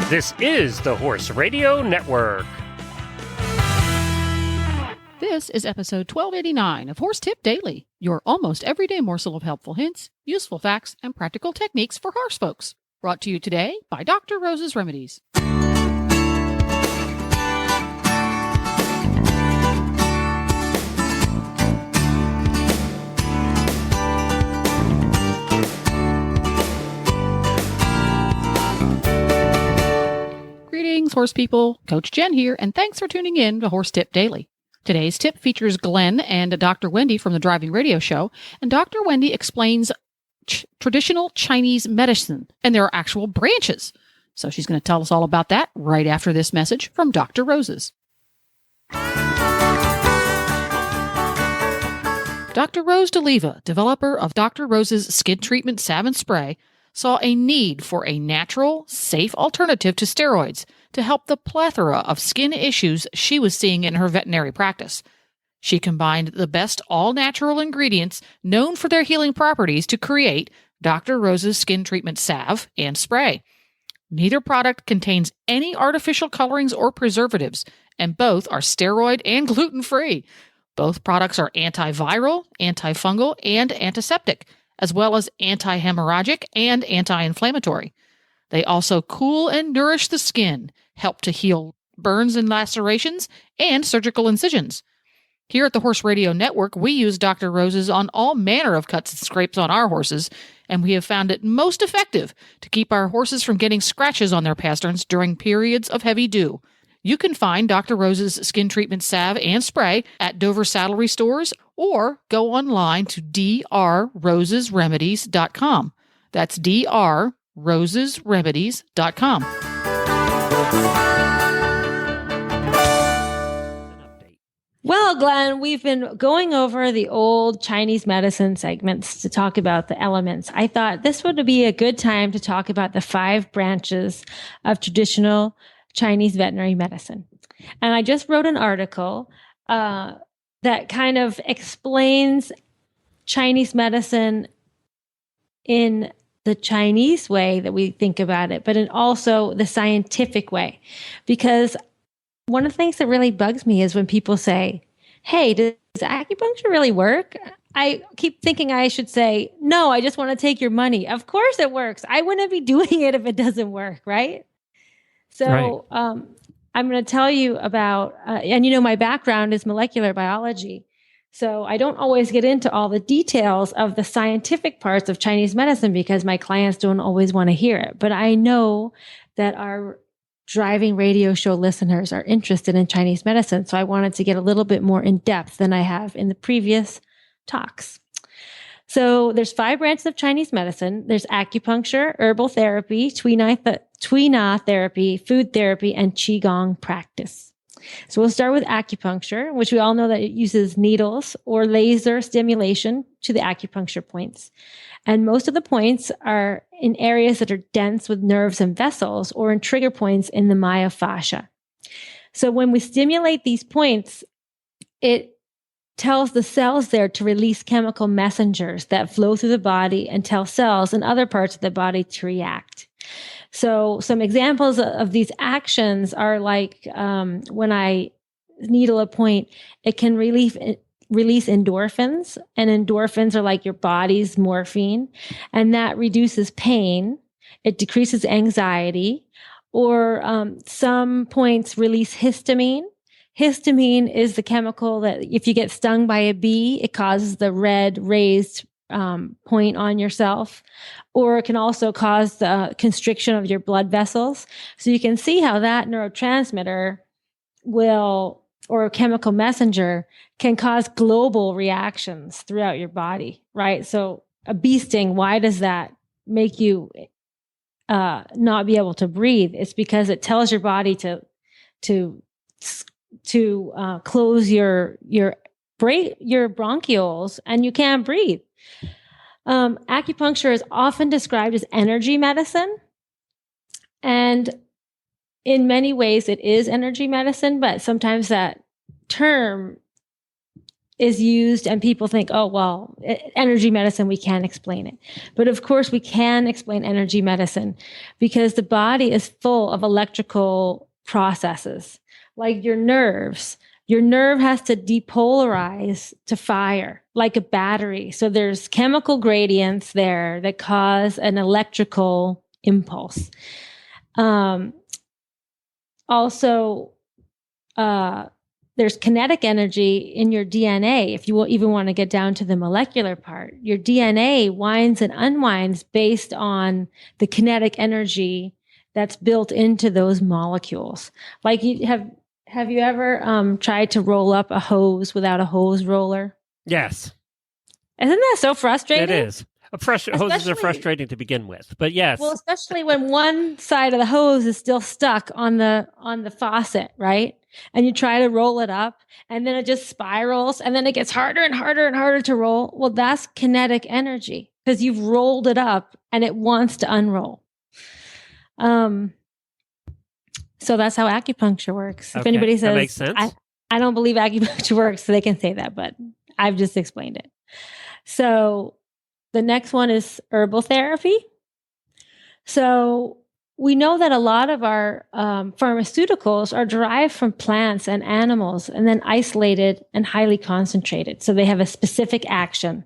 This is the Horse Radio Network. This is episode 1289 of Horse Tip Daily, your almost everyday morsel of helpful hints, useful facts, and practical techniques for horse folks. Brought to you today by Dr. Rose's Remedies. Greetings, horse people. Coach Jen here, and thanks for tuning in to Horse Tip Daily. Today's tip features Glenn and Dr. Wendy from the Driving Radio Show, and Dr. Wendy explains traditional Chinese medicine, and there are actual branches. So she's going to tell us all about that right after this message from Dr. Rose's. Dr. Rose DeLiva, developer of Dr. Rose's Skin Treatment Salve and Spray, saw a need for a natural, safe alternative to steroids to help the plethora of skin issues she was seeing in her veterinary practice. She combined the best all-natural ingredients known for their healing properties to create Dr. Rose's Skin Treatment Salve and Spray. Neither product contains any artificial colorings or preservatives, and both are steroid and gluten-free. Both products are antiviral, antifungal, and antiseptic, as well as anti-hemorrhagic and anti-inflammatory. They also cool and nourish the skin, help to heal burns and lacerations, and surgical incisions. Here at the Horse Radio Network, we use Dr. Rose's on all manner of cuts and scrapes on our horses, and we have found it most effective to keep our horses from getting scratches on their pasterns during periods of heavy dew. You can find Dr. Rose's Skin Treatment Salve and Spray at Dover Saddlery Stores or go online to drrosesremedies.com. That's drrosesremedies.com. Well, Glenn, we've been going over the old Chinese medicine segments to talk about the elements. I thought this would be a good time to talk about the 5 branches of traditional Chinese veterinary medicine. And I just wrote an article that kind of explains Chinese medicine in the Chinese way that we think about it, but in also the scientific way. Because one of the things that really bugs me is when people say, hey, does acupuncture really work? I keep thinking I should say, no, I just want to take your money. Of course it works. I wouldn't be doing it if it doesn't work, right? So I'm going to tell you about, and my background is molecular biology. So I don't always get into all the details of the scientific parts of Chinese medicine because my clients don't always want to hear it. But I know that our driving radio show listeners are interested in Chinese medicine. So I wanted to get a little bit more in depth than I have in the previous talks. So there's 5 branches of Chinese medicine. There's acupuncture, herbal therapy, Tuina therapy, food therapy, and Qigong practice. So we'll start with acupuncture, which we all know that it uses needles or laser stimulation to the acupuncture points. And most of the points are in areas that are dense with nerves and vessels or in trigger points in the myofascia. So when we stimulate these points, it tells the cells there to release chemical messengers that flow through the body and tell cells in other parts of the body to react. So some examples of these actions are like when I needle a point, it can release endorphins, and endorphins are like your body's morphine, and that reduces pain. It decreases anxiety, or some points release histamine. Histamine is the chemical that if you get stung by a bee, it causes the red raised point on yourself, or it can also cause the constriction of your blood vessels. So you can see how that neurotransmitter or a chemical messenger can cause global reactions throughout your body, right? So a bee sting, why does that make you not be able to breathe? It's because it tells your body to close your bronchioles and you can't breathe. Acupuncture is often described as energy medicine. And in many ways it is energy medicine, but sometimes that term is used, and people think, oh, well, energy medicine, we can't explain it. But of course, we can explain energy medicine because the body is full of electrical processes, like your nerves. Your nerve has to depolarize to fire like a battery. So there's chemical gradients there that cause an electrical impulse. Also, there's kinetic energy in your DNA. If you will even want to get down to the molecular part, your DNA winds and unwinds based on the kinetic energy that's built into those molecules. Like have you ever tried to roll up a hose without a hose roller? Yes. Isn't that so frustrating? It is. Hoses are frustrating to begin with, but yes. Well, especially when one side of the hose is still stuck on the faucet, right? And you try to roll it up, and then it just spirals, and then it gets harder and harder and harder to roll. Well, that's kinetic energy because you've rolled it up and it wants to unroll. So that's how acupuncture works. If anybody says that makes sense. I don't believe acupuncture works, so they can say that, but I've just explained it. So the next one is herbal therapy. So we know that a lot of our pharmaceuticals are derived from plants and animals and then isolated and highly concentrated. So they have a specific action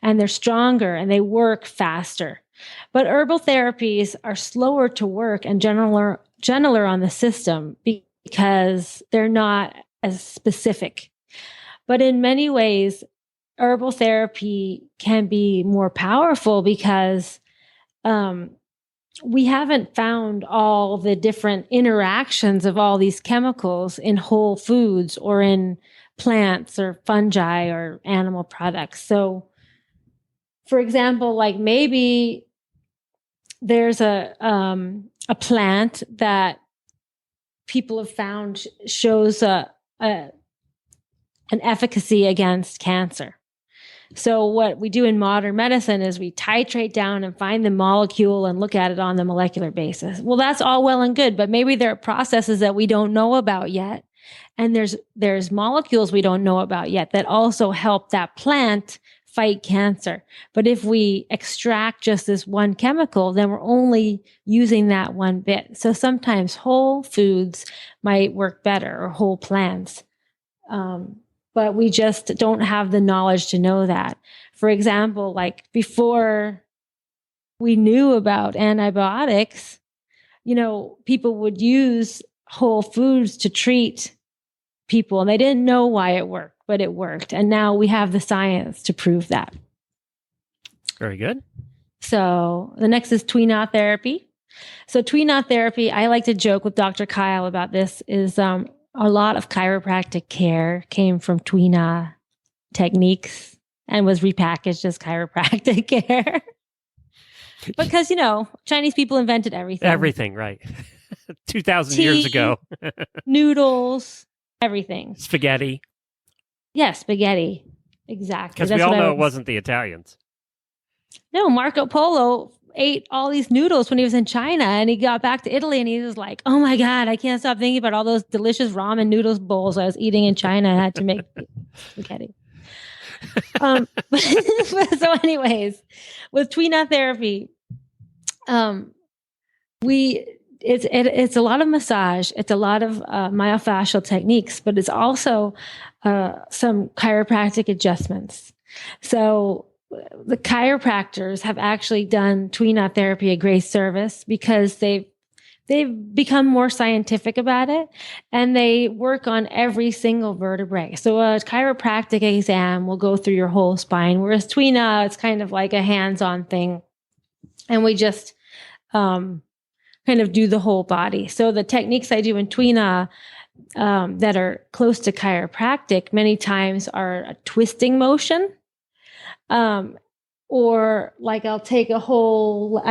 and they're stronger and they work faster. But herbal therapies are slower to work and gentler on the system because they're not as specific. But in many ways, herbal therapy can be more powerful because we haven't found all the different interactions of all these chemicals in whole foods or in plants or fungi or animal products. So, for example, like maybe there's a plant that people have found shows an efficacy against cancer. So what we do in modern medicine is we titrate down and find the molecule and look at it on the molecular basis. Well, that's all well and good, but maybe there are processes that we don't know about yet. And there's molecules we don't know about yet that also help that plant fight cancer. But if we extract just this one chemical, then we're only using that one bit. So sometimes whole foods might work better, or whole plants. But we just don't have the knowledge to know that. For example, like before we knew about antibiotics, people would use whole foods to treat people and they didn't know why it worked, but it worked. And now we have the science to prove that. Very good. So the next is Tuina therapy. So Tuina therapy, I like to joke with Dr. Kyle about this, is a lot of chiropractic care came from Tuina techniques and was repackaged as chiropractic care. Because, Chinese people invented everything. Everything, right. 2,000 years ago. Noodles, everything. Spaghetti. Yeah, spaghetti. Exactly. Because we all know it wasn't the Italians. No, Marco Polo ate all these noodles when he was in China, and he got back to Italy and he was like, oh my God, I can't stop thinking about all those delicious ramen noodles bowls I was eating in China and I had to make spaghetti. So anyways, with Tuina therapy, it's a lot of massage, it's a lot of myofascial techniques, but it's also some chiropractic adjustments. So the chiropractors have actually done Tuina therapy a great service because they've become more scientific about it and they work on every single vertebrae. So a chiropractic exam will go through your whole spine, whereas Tuina, it's kind of like a hands-on thing. And we just kind of do the whole body. So the techniques I do in Tuina that are close to chiropractic many times are a twisting motion. Or like I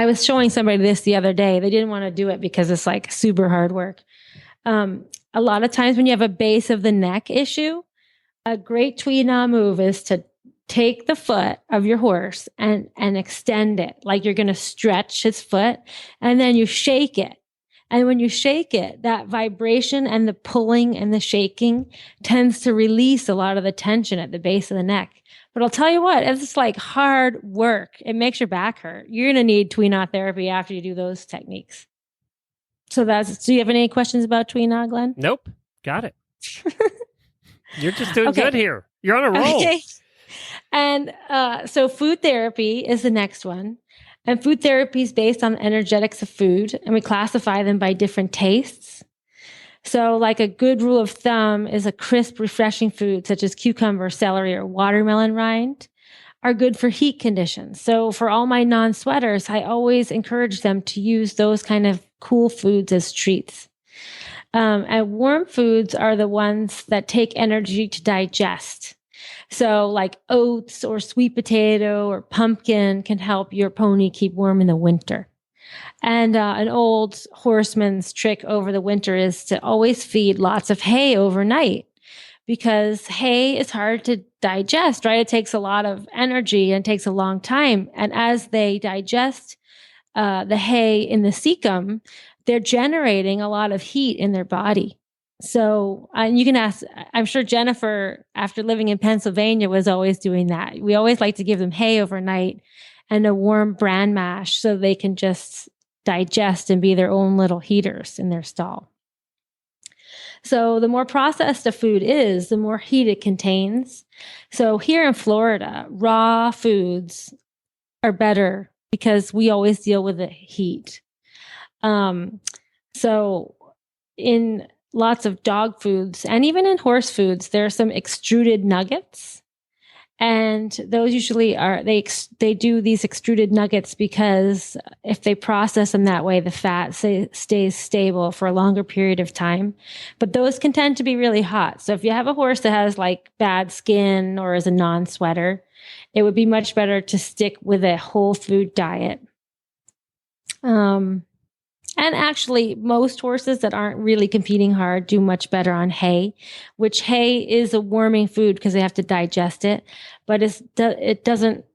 was showing somebody this the other day. They didn't want to do it because it's like super hard work. A lot of times when you have a base of the neck issue, a great Tuina move is to take the foot of your horse and extend it. Like you're going to stretch his foot and then you shake it And when you shake it, that vibration and the pulling and the shaking tends to release a lot of the tension at the base of the neck. But I'll tell you what, it's like hard work. It makes your back hurt. You're going to need Tuina therapy after you do those techniques. So do you have any questions about Tuina, Glenn? Nope. Got it. You're just doing good here. You're on a roll. Okay. And so food therapy is the next one. And food therapy is based on the energetics of food, and we classify them by different tastes. So like a good rule of thumb is a crisp, refreshing food such as cucumber, celery, or watermelon rind are good for heat conditions. So for all my non-sweaters, I always encourage them to use those kind of cool foods as treats. And warm foods are the ones that take energy to digest. So like oats or sweet potato or pumpkin can help your pony keep warm in the winter. And an old horseman's trick over the winter is to always feed lots of hay overnight, because hay is hard to digest, right? It takes a lot of energy and takes a long time. And as they digest the hay in the cecum, they're generating a lot of heat in their body. So you can ask, I'm sure Jennifer, after living in Pennsylvania, was always doing that. We always like to give them hay overnight and a warm bran mash so they can just digest and be their own little heaters in their stall. So the more processed a food is, the more heat it contains. So here in Florida, raw foods are better because we always deal with the heat. So in lots of dog foods and even in horse foods, there are some extruded nuggets. And those usually are, they do these extruded nuggets because if they process them that way, the fat stays stable for a longer period of time. But those can tend to be really hot. So if you have a horse that has like bad skin or is a non-sweater, it would be much better to stick with a whole food diet. And actually, most horses that aren't really competing hard do much better on hay, which hay is a warming food because they have to digest it, but it doesn't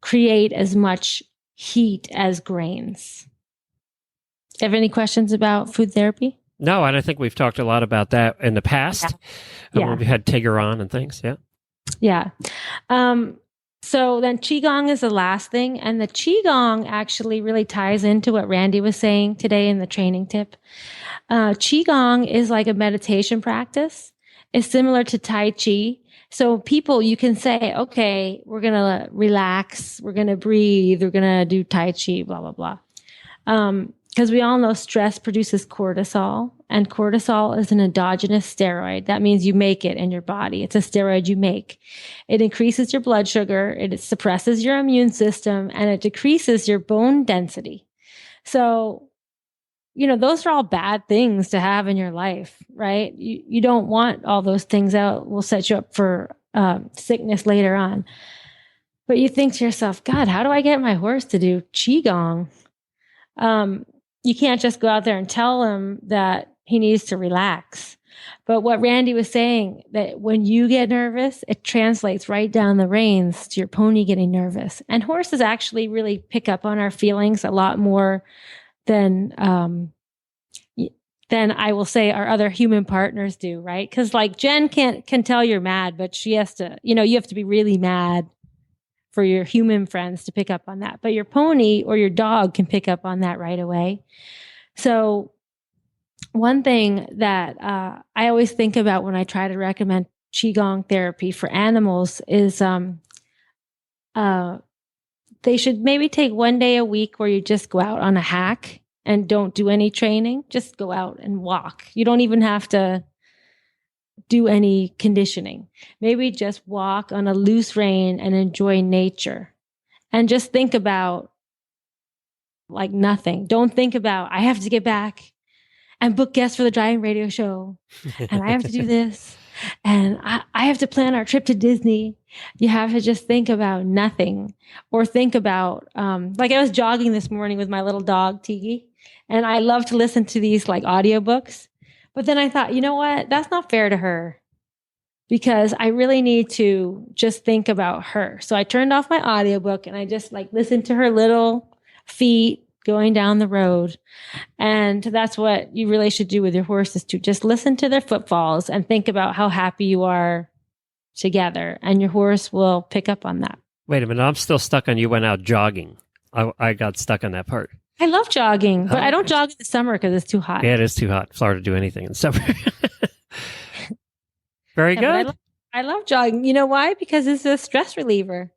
create as much heat as grains. Do you have any questions about food therapy? No, and I think we've talked a lot about that in the past. Yeah. When we had Tigger on and things. Yeah. Yeah. So then Qigong is the last thing. And the Qigong actually really ties into what Randy was saying today in the training tip. Qigong is like a meditation practice. It's similar to Tai Chi. So people, you can say, okay, we're going to relax. We're going to breathe. We're going to do Tai Chi, blah, blah, blah. Because we all know stress produces cortisol, and cortisol is an endogenous steroid. That means you make it in your body. It's a steroid you make. It increases your blood sugar, it suppresses your immune system, and it decreases your bone density. So, those are all bad things to have in your life, right? You don't want all those things out. Will set you up for sickness later on. But you think to yourself, God, how do I get my horse to do Qigong? You can't just go out there and tell him that he needs to relax. But what Randy was saying, that when you get nervous, it translates right down the reins to your pony getting nervous. And horses actually really pick up on our feelings a lot more than I will say our other human partners do, right? Because like Jen can tell you're mad, but she has to, you have to be really mad for your human friends to pick up on that. But your pony or your dog can pick up on that right away. So one thing that I always think about when I try to recommend Qigong therapy for animals is they should maybe take one day a week where you just go out on a hack and don't do any training. Just go out and walk. You don't even have to do any conditioning. Maybe just walk on a loose rein and enjoy nature. And just think about like nothing. Don't think about, I have to get back and book guests for the driving radio show. And I have to do this. And I have to plan our trip to Disney. You have to just think about nothing, or think about, like I was jogging this morning with my little dog, Tiki, and I love to listen to these like audiobooks. But then I thought, you know what? That's not fair to her, because I really need to just think about her. So I turned off my audiobook and I just like listened to her little feet going down the road. And that's what you really should do with your horses, to just listen to their footfalls and think about how happy you are together. And your horse will pick up on that. Wait a minute. I'm still stuck on you went out jogging. I got stuck on that part. I love jogging, but I don't jog in the summer because it's too hot. Yeah, it is too hot in Florida to do anything in summer. Very good. I love jogging. You know why? Because it's a stress reliever.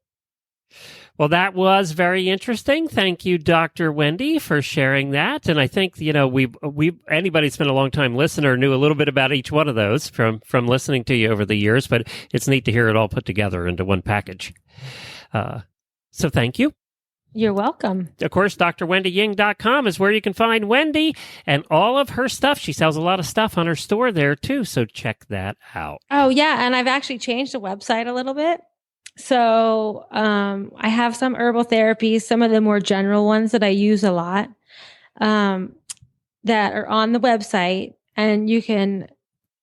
Well, that was very interesting. Thank you, Dr. Wendy, for sharing that. And I think, anybody that's been a long time listener knew a little bit about each one of those from listening to you over the years, but it's neat to hear it all put together into one package. So thank you. You're welcome. Of course, drwendyying.com is where you can find Wendy and all of her stuff. She sells a lot of stuff on her store there, too, so check that out. Oh, yeah, and I've actually changed the website a little bit. So I have some herbal therapies, some of the more general ones that I use a lot, that are on the website, and you can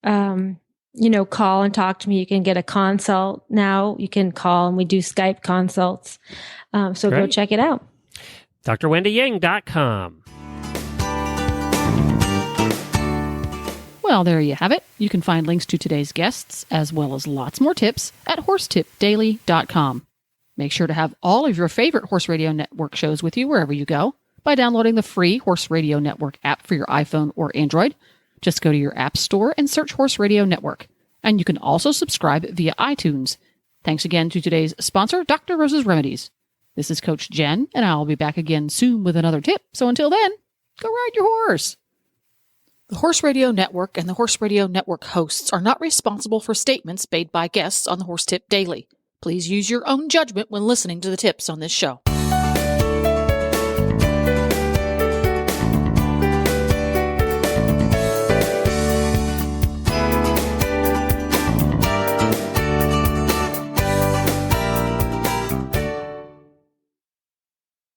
call and talk to me. You can get a consult now. You can call, and we do Skype consults. So Great. Go check it out. drwendyying.com. Well, there you have it. You can find links to today's guests, as well as lots more tips, at horsetipdaily.com. Make sure to have all of your favorite Horse Radio Network shows with you wherever you go by downloading the free Horse Radio Network app for your iPhone or Android. Just go to your app store and search Horse Radio Network. And you can also subscribe via iTunes. Thanks again to today's sponsor, Dr. Rose's Remedies. This is Coach Jen, and I'll be back again soon with another tip. So until then, go ride your horse. The Horse Radio Network and the Horse Radio Network hosts are not responsible for statements made by guests on the Horse Tip Daily. Please use your own judgment when listening to the tips on this show.